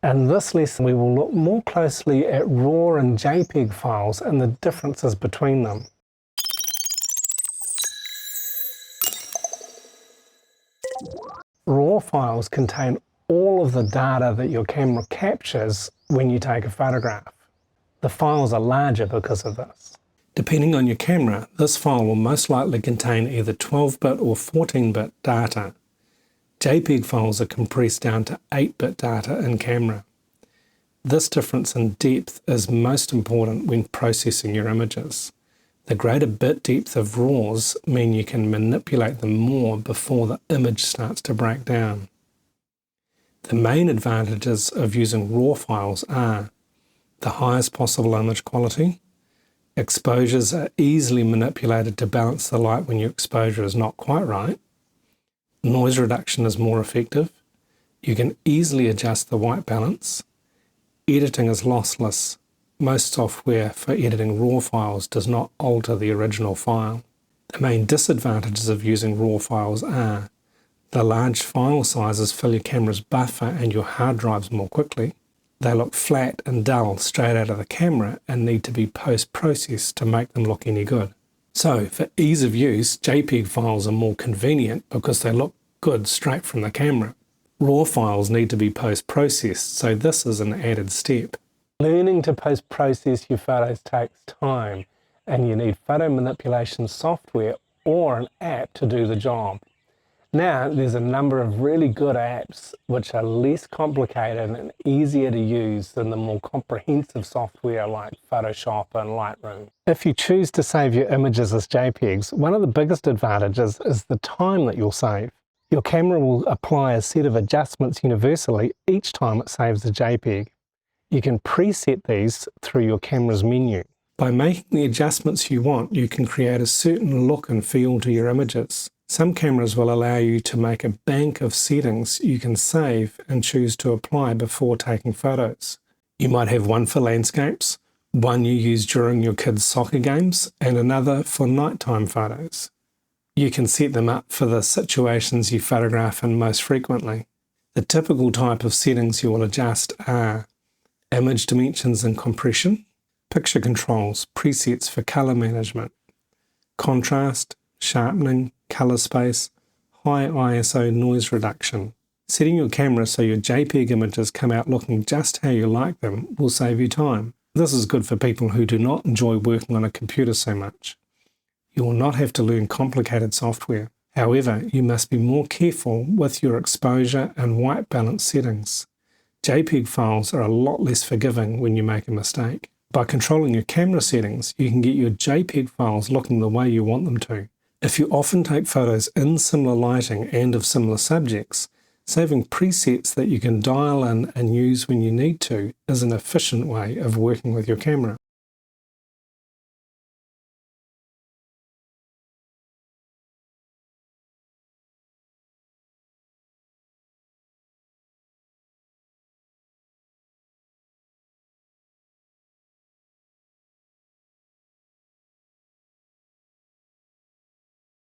In this lesson, we will look more closely at RAW and JPEG files and the differences between them. RAW files contain all of the data that your camera captures when you take a photograph. The files are larger because of this. Depending on your camera, this file will most likely contain either 12-bit or 14-bit data. JPEG files are compressed down to 8-bit data in camera. This difference in depth is most important when processing your images. The greater bit depth of RAWs mean you can manipulate them more before the image starts to break down. The main advantages of using RAW files are the highest possible image quality. Exposures are easily manipulated to balance the light when your exposure is not quite right. Noise reduction is more effective. You can easily adjust the white balance. Editing is lossless. Most software for editing RAW files does not alter the original file. The main disadvantages of using RAW files are the large file sizes fill your camera's buffer and your hard drives more quickly. They look flat and dull straight out of the camera and need to be post-processed to make them look any good. So, for ease of use, JPEG files are more convenient because they look good straight from the camera. RAW files need to be post-processed, so this is an added step. Learning to post-process your photos takes time, and you need photo manipulation software or an app to do the job. Now, there's a number of really good apps which are less complicated and easier to use than the more comprehensive software like Photoshop and Lightroom. If you choose to save your images as JPEGs, one of the biggest advantages is the time that you'll save. Your camera will apply a set of adjustments universally each time it saves a JPEG. You can preset these through your camera's menu. By making the adjustments you want, you can create a certain look and feel to your images. Some cameras will allow you to make a bank of settings you can save and choose to apply before taking photos. You might have one for landscapes, one you use during your kids' soccer games, and another for nighttime photos. You can set them up for the situations you photograph in most frequently. The typical type of settings you will adjust are image dimensions and compression, picture controls, presets for color management, contrast, sharpening, color space, high ISO noise reduction. Setting your camera so your JPEG images come out looking just how you like them will save you time. This is good for people who do not enjoy working on a computer so much. You will not have to learn complicated software. However, you must be more careful with your exposure and white balance settings. JPEG files are a lot less forgiving when you make a mistake. By controlling your camera settings, you can get your JPEG files looking the way you want them to. If you often take photos in similar lighting and of similar subjects, saving presets that you can dial in and use when you need to is an efficient way of working with your camera.